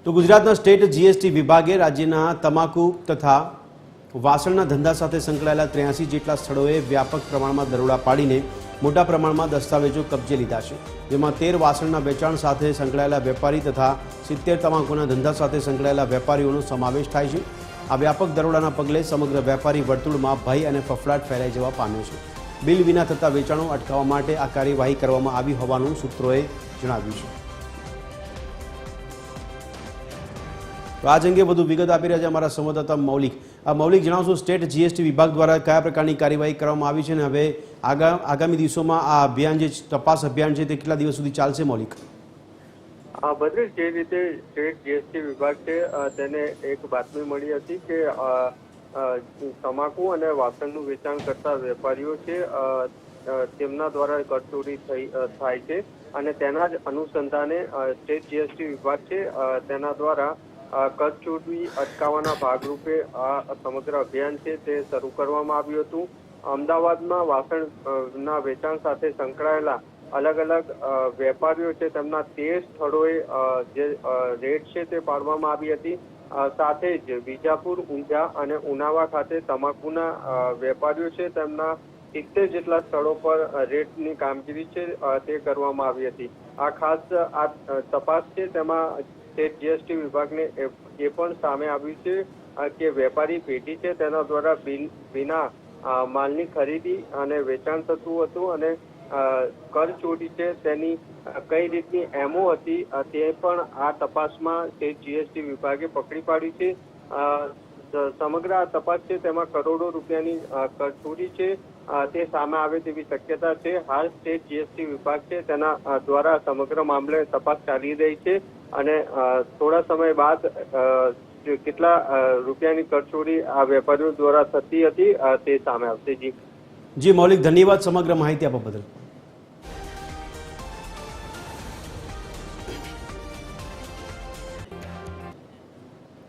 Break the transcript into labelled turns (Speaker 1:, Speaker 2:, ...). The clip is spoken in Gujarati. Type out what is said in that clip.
Speaker 1: તો ગુજરાતના સ્ટેટ જીએસટી વિભાગે રાજ્યના તમાકુ તથા વાસણના ધંધા સાથે સંકળાયેલા 83 જેટલા સ્થળોએ વ્યાપક પ્રમાણમાં દરોડા પાડીને મોટા પ્રમાણમાં દસ્તાવેજો કબજે લીધા છે, જેમાં 13 વાસણના વેચાણ સાથે સંકળાયેલા વેપારી તથા 70 તમાકુના ધંધા સાથે સંકળાયેલા વેપારીઓનો સમાવેશ થાય છે। આ વ્યાપક દરોડાના પગલે સમગ્ર વેપારી વર્તુળમાં ભય અને ફફડાટ ફેલાઈ જવા પામ્યો છે। બિલ વિના થતા વેચાણો અટકાવવા માટે આ કાર્યવાહી કરવામાં આવી હોવાનું સૂત્રોએ જણાવ્યું છે। તો આજ અંગે વધુ વિગત આપી રહ્યા છે અમારા સંવાદદાતા મૌલિક। મૌલિક, જણાવશો સ્ટેટ જીએસટી વિભાગ દ્વારા કયા પ્રકારની કાર્યવાહી કરવામાં આવી છે અને હવે આગામી દિવસોમાં આ અભિયાન જે તપાસ અભિયાન છે તે કેટલા દિવસ સુધી ચાલશે? મૌલિક,
Speaker 2: બદ્રેશ, જે રીતે સ્ટેટ જીએસટી વિભાગ છે તેને એક બાતમી મળી હતી કે તમાકુ અને વાસણનું વેચાણ કરતા વેપારીઓ છે તેમના દ્વારા કરચોરી થાય છે અને તેના જ અનુસંધાને સ્ટેટ જીએસટી વિભાગ છે તેના દ્વારા કરચોરી અટકાવવાના ભાગરૂપે આ સમગ્ર અભિયાન છે તે શરૂ કરવામાં આવ્યું હતું। અમદાવાદમાં વાસણના વેચાણ સાથે સંકળાયેલા અલગ અલગ વેપારીઓ છે તેમના 13 સ્થળોએ જે રેડ છે તે પાડવામાં આવી હતી। સાથે જ વિજાપુર, ઊંઝા અને ઉનાવા ખાતે તમાકુના વેપારીઓ છે તેમના 70 જેટલા સ્થળો પર રેડની કામગીરી છે તે કરવામાં આવી હતી। આ ખાસ આ તપાસ છે તેમાં સ્ટેટ જીએસટી વિભાગને એ પણ સામે આવ્યું છે કે વેપારી પેઢી છે તેના દ્વારા બિલ વિના માલની ખરીદી અને વેચાણ થતું હતું અને કરચોરી છે તેની કઈ રીતની એમઓ હતી તે પણ આ તપાસમાં સ્ટેટ જીએસટી વિભાગે પકડી પાડી છે। સમગ્ર આ તપાસ છે તેમાં કરોડો રૂપિયાની કરચોરી છે તે સામે આવે તેવી શક્યતા છે। હાલ સ્ટેટ જીએસટી વિભાગ છે તેના દ્વારા સમગ્ર મામલે તપાસ ચાલી રહી છે અને થોડા સમય બાદ કેટલા રૂપિયાની કરચોરી આ વેપારીઓ દ્વારા થતી હતી તે સામે આવશે। જી
Speaker 1: મૌલિક, ધન્યવાદ સમગ્ર માહિતી આપવા બદલ।